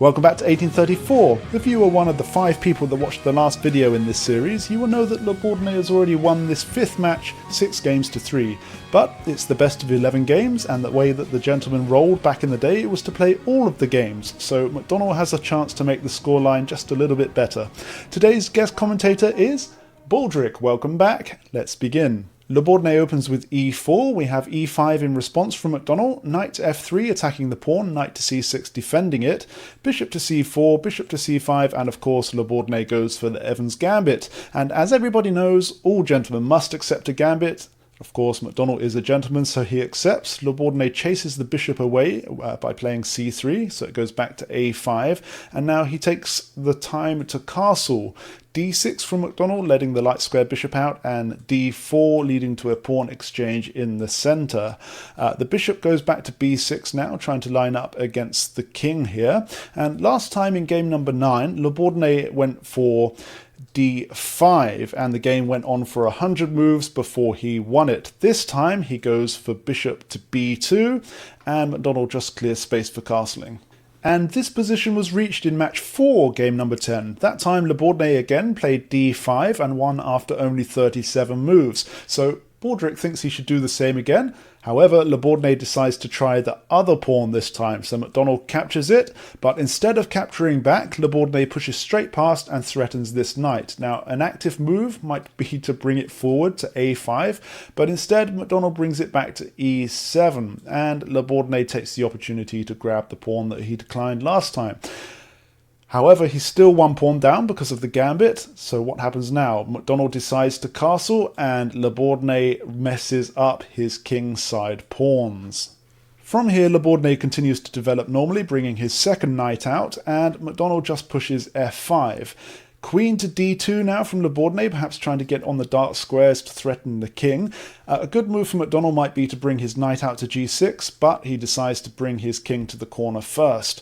Welcome back to 1834. If you were one of the 5 people that watched the last video in this series, you will know that Le Bourdonnais has already won this 5th match 6 games to 3. But it's the best of 11 games, and the way that the gentleman rolled back in the day was to play all of the games, so McDonnell has a chance to make the scoreline just a little bit better. Today's guest commentator is Baldric. Welcome back. Let's begin. Le Bourdonnais opens with e4, we have e5 in response from McDonnell, knight to f3 attacking the pawn, knight to c6 defending it, bishop to c4, bishop to c5, and of course Le Bourdonnais goes for the Evans Gambit. And as everybody knows, all gentlemen must accept a gambit. Of course, McDonnell is a gentleman, so he accepts. Le Bourdonnais chases the bishop away by playing c3, so it goes back to a5, and now he takes the time to castle. d6 from McDonnell, letting the light square bishop out, and d4 leading to a pawn exchange in the centre. The bishop goes back to b6 now, trying to line up against the king here. And last time in game number 9, Le Bourdonnais went for d5 and the game went on for 100 moves before he won it. This time he goes for bishop to b2 and McDonnell just clears space for castling. And this position was reached in match 4, game number 10. That time Le Bourdonnais again played d5 and won after only 37 moves. So Baldric thinks he should do the same again. However, Le Bourdonnais decides to try the other pawn this time, so McDonnell captures it, but instead of capturing back, Le Bourdonnais pushes straight past and threatens this knight. Now, an active move might be to bring it forward to a5, but instead McDonnell brings it back to e7, and Le Bourdonnais takes the opportunity to grab the pawn that he declined last time. However, he's still 1 pawn down because of the gambit, so what happens now? McDonnell decides to castle and Le Bourdonnais messes up his kingside pawns. From here, Le Bourdonnais continues to develop normally, bringing his second knight out, and McDonnell just pushes f5. Queen to d2 now from Le Bourdonnais, perhaps trying to get on the dark squares to threaten the king. A good move for McDonnell might be to bring his knight out to g6, but he decides to bring his king to the corner first.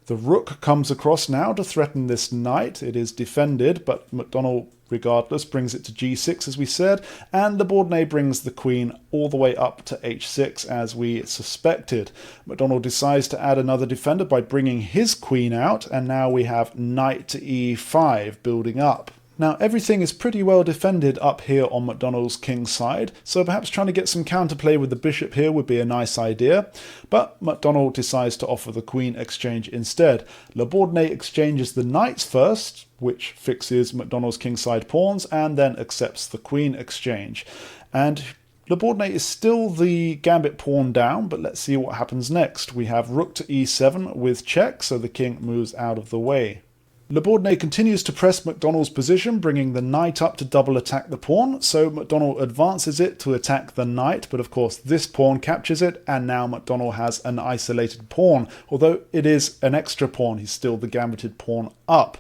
The rook comes across now to threaten this knight. It is defended, but McDonnell, regardless, brings it to g6, as we said, and Le Bourdonnais brings the queen all the way up to h6, as we suspected. McDonnell decides to add another defender by bringing his queen out, and now we have knight to e5 building up. Now, everything is pretty well defended up here on McDonnell's king side, so perhaps trying to get some counterplay with the bishop here would be a nice idea, but McDonnell decides to offer the queen exchange instead. Le Bourdonnais exchanges the knights first, which fixes McDonnell's kingside pawns, and then accepts the queen exchange. And Le Bourdonnais is still the gambit pawn down, but let's see what happens next. We have rook to e7 with check, so the king moves out of the way. Le Bourdonnais continues to press McDonnell's position, bringing the knight up to double attack the pawn, so McDonnell advances it to attack the knight, but of course this pawn captures it, and now McDonnell has an isolated pawn. Although it is an extra pawn, he's still the gambited pawn up.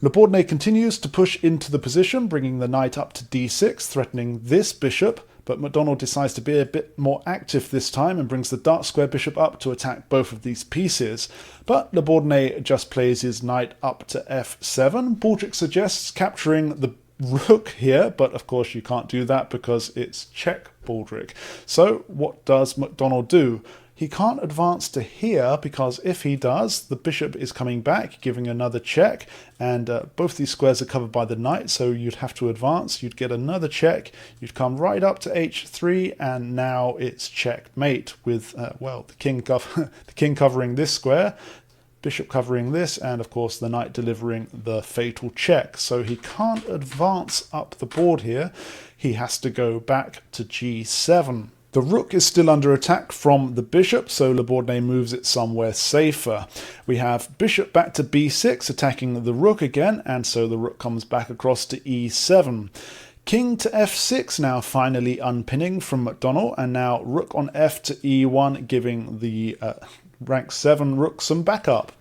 Le Bourdonnais continues to push into the position, bringing the knight up to d6, threatening this bishop, but McDonnell decides to be a bit more active this time and brings the dark square bishop up to attack both of these pieces. But Le Bourdonnais just plays his knight up to f7. Baldric suggests capturing the rook here, but of course you can't do that because it's check Baldric. So what does McDonnell do? He can't advance to here because if he does, the bishop is coming back, giving another check, and both these squares are covered by the knight, so you'd have to advance, you'd get another check, you'd come right up to h3, and now it's checkmate with, the king covering this square, bishop covering this, and of course the knight delivering the fatal check. So he can't advance up the board here, he has to go back to g7. The rook is still under attack from the bishop, so Le Bourdonnais moves it somewhere safer. We have bishop back to b6, attacking the rook again, and so the rook comes back across to e7. King to f6 now finally unpinning from McDonnell, and now rook on f to e1, giving the rank 7 rook some backup.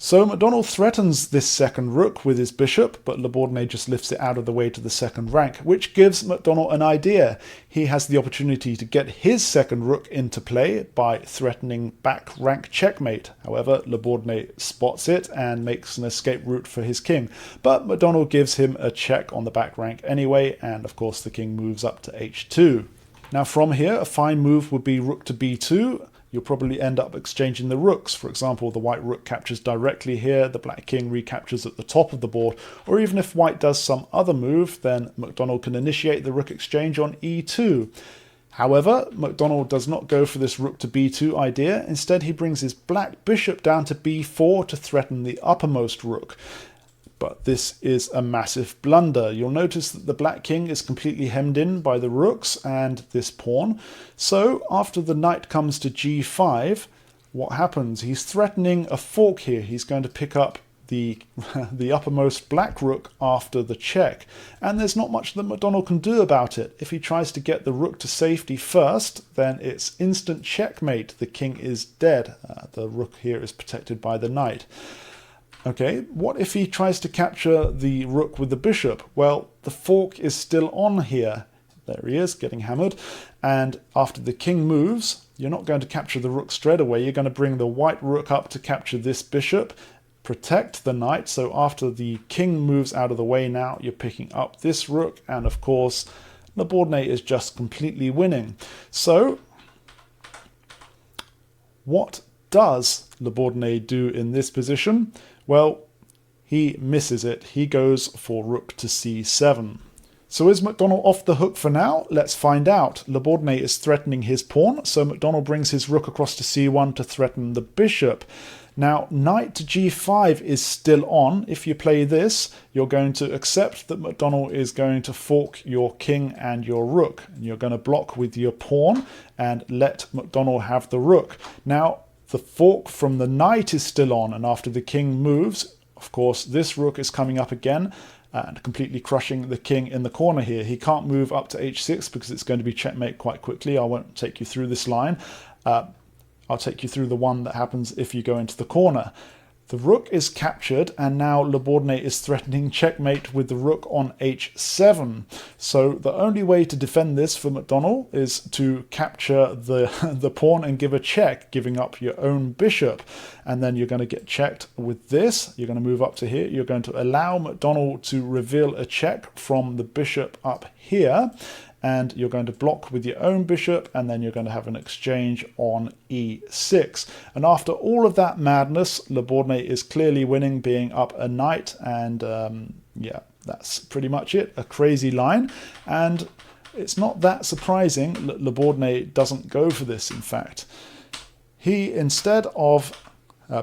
So McDonnell threatens this second rook with his bishop, but Le Bourdonnais just lifts it out of the way to the second rank, which gives McDonnell an idea. He has the opportunity to get his second rook into play by threatening back rank checkmate. However, Le Bourdonnais spots it and makes an escape route for his king, but McDonnell gives him a check on the back rank anyway, and of course the king moves up to h2. Now from here, a fine move would be rook to b2, you'll probably end up exchanging the rooks. For example, the white rook captures directly here, the black king recaptures at the top of the board, or even if white does some other move, then McDonnell can initiate the rook exchange on e2. However, McDonnell does not go for this rook to b2 idea. Instead, he brings his black bishop down to b4 to threaten the uppermost rook. But this is a massive blunder. You'll notice that the black king is completely hemmed in by the rooks and this pawn. So after the knight comes to g5, what happens? He's threatening a fork here. He's going to pick up the uppermost black rook after the check. And there's not much that McDonnell can do about it. If he tries to get the rook to safety first, then it's instant checkmate. The king is dead. The rook here is protected by the knight. Okay, what if he tries to capture the rook with the bishop? Well, the fork is still on here. There he is, getting hammered. And after the king moves, you're not going to capture the rook straight away. You're going to bring the white rook up to capture this bishop, protect the knight. So after the king moves out of the way now, you're picking up this rook. And of course, the Bourdonnais is just completely winning. So what does Le Bourdonnais do in this position? Well, he misses it. He goes for rook to c7. So is McDonnell off the hook for now? Let's find out. Le Bourdonnais is threatening his pawn, so McDonnell brings his rook across to c1 to threaten the bishop. Now, knight to g5 is still on. If you play this, you're going to accept that McDonnell is going to fork your king and your rook. And you're going to block with your pawn and let McDonnell have the rook. Now, the fork from the knight is still on, and after the king moves, of course, this rook is coming up again and completely crushing the king in the corner here. He can't move up to h6 because it's going to be checkmate quite quickly. I won't take you through this line. I'll take you through the one that happens if you go into the corner. The rook is captured, and now Le Bourdonnais is threatening checkmate with the rook on h7. So the only way to defend this for McDonnell is to capture the pawn and give a check, giving up your own bishop. And then you're going to get checked with this. You're going to move up to here. You're going to allow McDonnell to reveal a check from the bishop up here. And you're going to block with your own bishop, and then you're going to have an exchange on e6. And after all of that madness, Le Bourdonnais is clearly winning, being up a knight, and yeah, that's pretty much it. A crazy line, and it's not that surprising that Le Bourdonnais doesn't go for this, in fact. He, instead of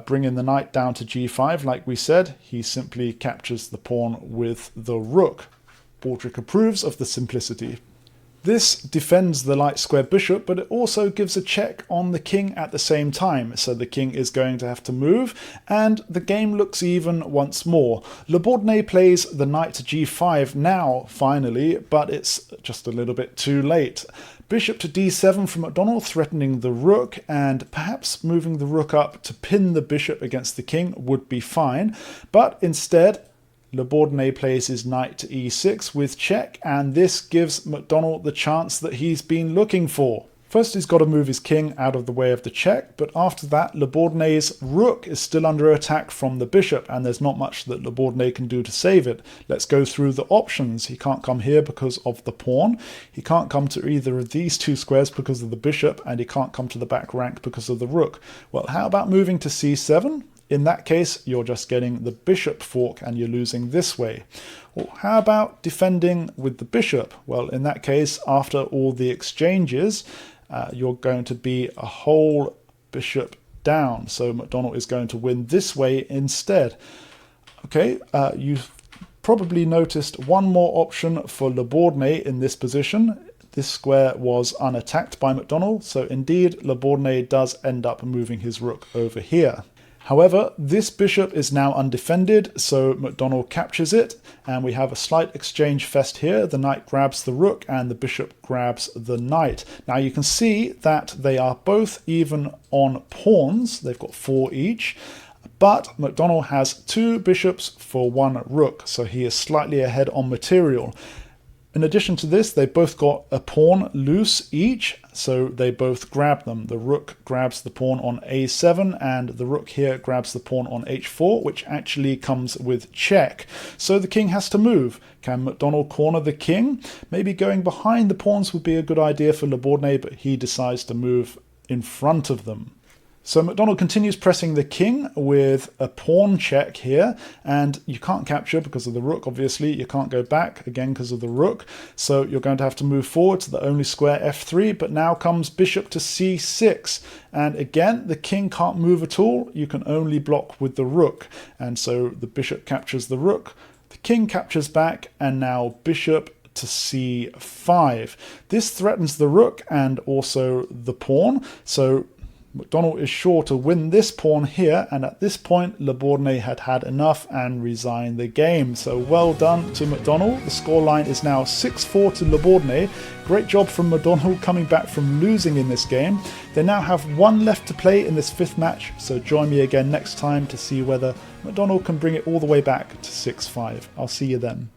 bringing the knight down to g5, like we said, he simply captures the pawn with the rook. Baldrick approves of the simplicity. This defends the light square bishop, but it also gives a check on the king at the same time. So the king is going to have to move, and the game looks even once more. Le Bourdonnais plays the knight to g5 now, finally, but it's just a little bit too late. Bishop to d7 from McDonnell, threatening the rook, and perhaps moving the rook up to pin the bishop against the king would be fine. But instead, Le Bourdonnais plays his knight to e6 with check, and this gives McDonnell the chance that he's been looking for. First, he's got to move his king out of the way of the check, but after that, Le Bourdonnais' rook is still under attack from the bishop, and there's not much that Le Bourdonnais can do to save it. Let's go through the options. He can't come here because of the pawn. He can't come to either of these two squares because of the bishop, and he can't come to the back rank because of the rook. Well, how about moving to c7? In that case, you're just getting the bishop fork and you're losing this way. Or how about defending with the bishop? Well, in that case, after all the exchanges, you're going to be a whole bishop down. So McDonnell is going to win this way instead. Okay, you've probably noticed one more option for Le Bourdonnais in this position. This square was unattacked by McDonnell, so indeed Le Bourdonnais does end up moving his rook over here. However, this bishop is now undefended, so McDonnell captures it, and we have a slight exchange fest here. The knight grabs the rook and the bishop grabs the knight. Now you can see that they are both even on pawns. They've got 4 each, but McDonnell has 2 bishops for 1 rook, so he is slightly ahead on material. In addition to this, they both got a pawn loose each, so they both grab them. The rook grabs the pawn on a7, and the rook here grabs the pawn on h4, which actually comes with check. So the king has to move. Can McDonnell corner the king? Maybe going behind the pawns would be a good idea for Le Bourdonnais, but he decides to move in front of them. So McDonnell continues pressing the king with a pawn check here, and you can't capture because of the rook, obviously. You can't go back, again, because of the rook. So you're going to have to move forward to the only square f3, but now comes bishop to c6. And again, the king can't move at all. You can only block with the rook. And so the bishop captures the rook, the king captures back, and now bishop to c5. This threatens the rook and also the pawn. So McDonnell is sure to win this pawn here, and at this point Bourdonnais had had enough and resigned the game. So well done to McDonnell. The scoreline is now 6-4 to Bourdonnais. Great job from McDonnell coming back from losing in this game. They now have one left to play in this fifth match, so join me again next time to see whether McDonnell can bring it all the way back to 6-5. I'll see you then.